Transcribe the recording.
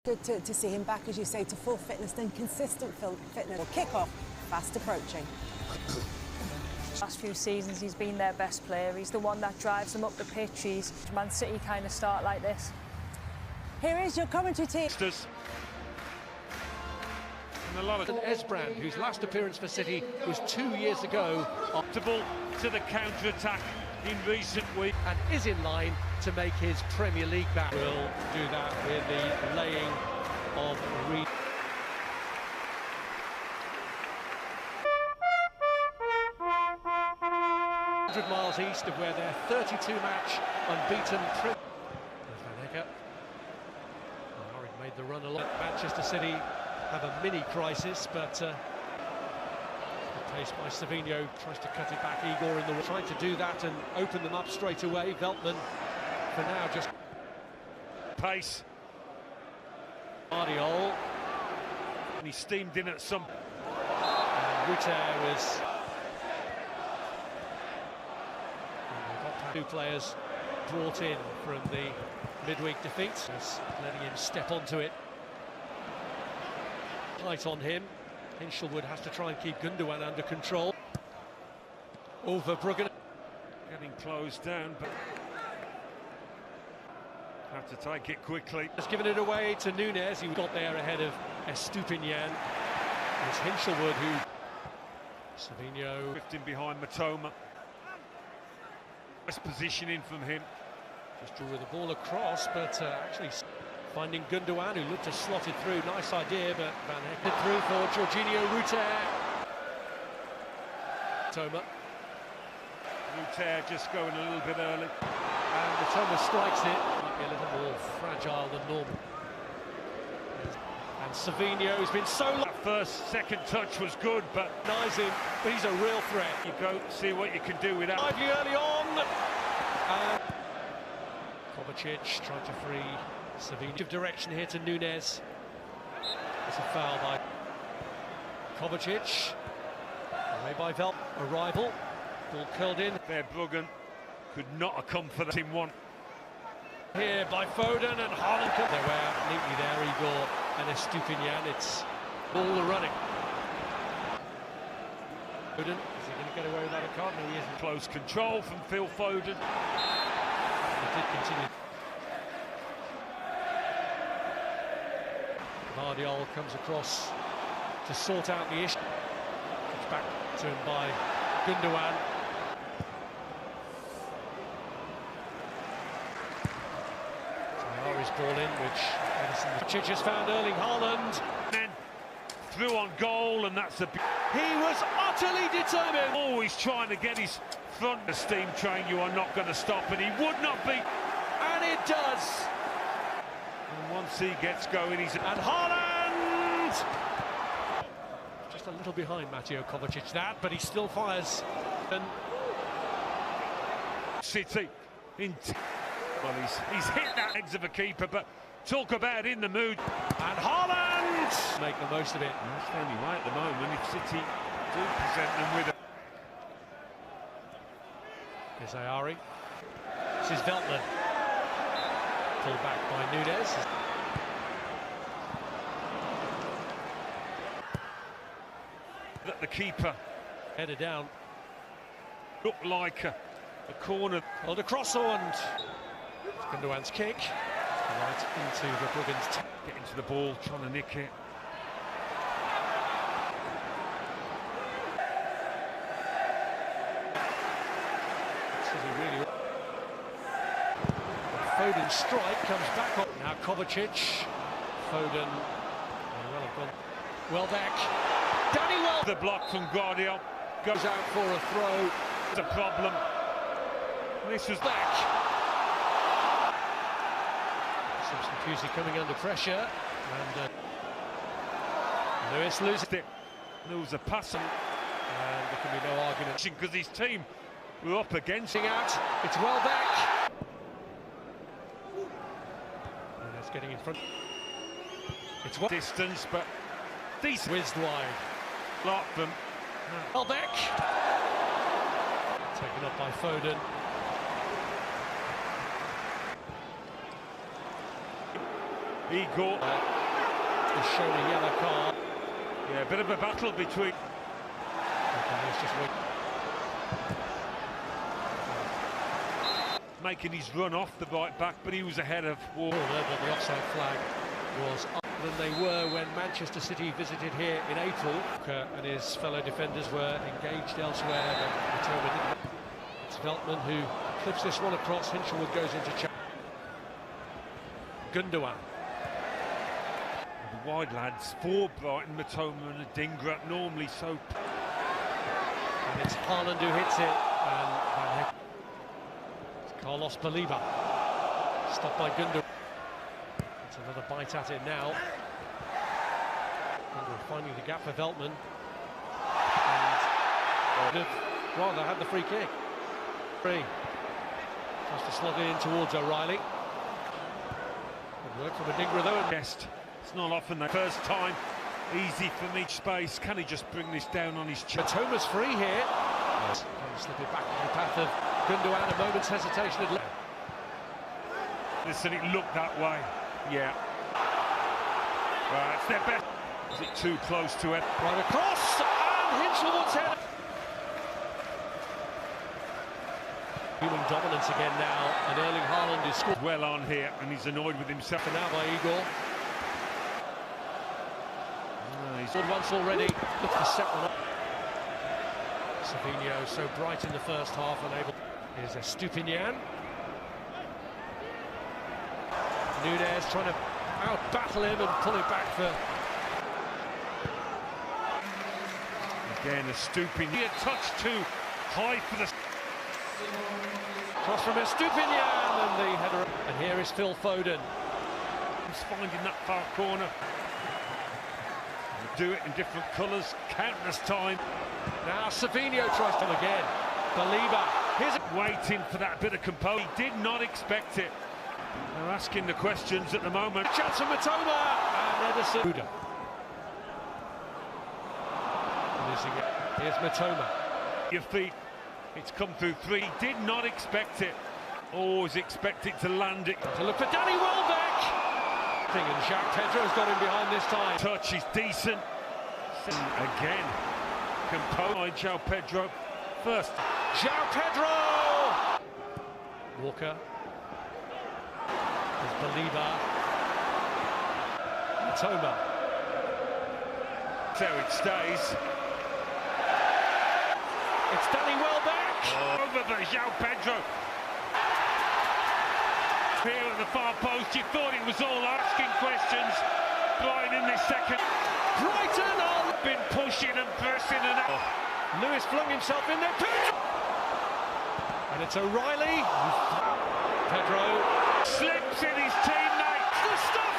Good to see him back, as you say, to full fitness and consistent fitness. Well, kick-off fast approaching. Last few seasons he's been their best player. He's the one that drives them up the pitch. Man City kind of start like this. Here is your commentary team. And a lot of Esbrand, whose last appearance for City was 2 years ago, optimal to the counter-attack in recent weeks and is in line to make his Premier League back. Will do that with the laying of Reed. Miles east of where their 32-match unbeaten trip. There's Van Hecker. Warwick made the run along. Manchester City have a mini crisis, but pace by Savinho, tries to cut it back. Igor in the trying to do that and open them up straight away. Veltman for now just pace. Guardiola, and he steamed in at some. And Rutter was. Two players brought in from the midweek defeat, just letting him step onto it. Tight on him. Hinchelwood has to try and keep Gundogan under control. Over Bruggen. Getting closed down, but have to take it quickly. Has given it away to Nunez. He got there ahead of Estupinian. It's Hinchelwood who. Savinho drifting behind Matoma. Nice positioning from him. Just drew with the ball across, but actually finding Gundogan, who looked to slot it through. Nice idea, but Van Hecker through for Jorginho Rutter. Matoma. Rutter just going a little bit early. And Matoma strikes it. Might be a little more fragile than normal. And Savinho has been so long. That second touch was good, but nice him. But he's a real threat. You go see what you can do with that. Lively early on. Kovacic trying to free Savinho. Of direction here to Nunez. It's a foul by Kovacic. Away by Velp. Arrival. Ball curled in. There, Bruggen could not have come for that in one. Here by Foden and Haaland. They were out neatly there, Igor and Estupinian. It's all the running. Foden, is he going to get away without a card? No, he isn't. Close control from Phil Foden. He did continue. Guardiola comes across to sort out the issue. It's back to him by Gundogan. His ball in, which Edison has found Erling Haaland. Then through on goal, and that's a. He was utterly determined. Always trying to get his front. The steam train, you are not going to stop, and he would not be. And it does. And once he gets going, he's. And Haaland! Just a little behind Mateo Kovacic, but he still fires. And City in. Well, he's hit that legs of a keeper, but talk about in the mood. And Haaland! Make the most of it. That's only right at the moment if City do present them with it. Here's Ayari. This is Veltman. Pulled back by Nunez. That the keeper headed down. Looked like a corner. Held across and Gundogan's kick, right into the Bruggen's get into the ball, trying to nick it. Really... Foden's strike comes back up. Now Kovacic, Foden, well back. Danny Well. The block from Guardiola goes out for a throw. It's a problem. This was back. Substitute coming under pressure, and Lewis loses it. There was a pass, and there can be no argument because his team were up against it. Out, it's well back. And that's getting in front. It's well distance, but these whizzed wide. Blocked them. Well back. Taken up by Foden. Igor is shown a yellow card. Yeah, a bit of a battle between. Okay, let's just wait. Making his run off the right back, but he was ahead of Ward. That the offside flag was up than they were when Manchester City visited here in April. And his fellow defenders were engaged elsewhere, but Matoma didn't. It's Veltman who clips this one across. Hinshelwood goes into check. Gundogan. The wide lads for Brighton, Matoma and Adingra, normally so. And it's Haaland who hits it. And it's Carlos Baliba. Stopped by Gundogan. It's another bite at it now. Gundogan finding the gap for Veltman. And would have rather had the free kick. Tries to slot it in towards O'Reilly. Good work from Adingra though. Best. It's not often the first time. Easy from each space. Can he just bring this down on his chest? Matoma's free here. Yes. Can slip it back into the path of Gundogan. A moment's hesitation. Listen, it looked that way. Yeah. Right, it's their best. Is it too close to it? Right across, and Hinshelwood's head. Human dominance again now, and Erling Haaland is scored. Well on here, and he's annoyed with himself. And now by Igor. He's scored once already. Look to set one up. Savinho so bright in the first half, unable. Here's Estupinian. Nunez trying to out-battle him and pull it back for... Again, a stooping. A touch too high for the... Cross from Estupinian and the header. And here is Phil Foden. He's finding that far corner. Do it in different colours, countless time. Now Savinho tries to again. Baliba. Here's waiting for that bit of composure. He did not expect it. They're asking the questions at the moment. Chance for Matoma and Ederson. Here's Matoma. Your feet. It's come through three. He did not expect it. Always expect it to land it. To look for Danny Welbeck. And Jacques Pedro's got him behind this time. Touch is decent. Again. Composed. João Pedro. First. João Pedro. Walker. There's Baliba. Matoma. So it stays. It's Danny Welbeck. Over for João Pedro. Here at the far post, you thought it was all asking questions. Brighton in this second. Brighton on. Been pushing and pressing and... Lewis flung himself in there. Pedro. And it's O'Reilly. Pedro slips in his teammate. The stop.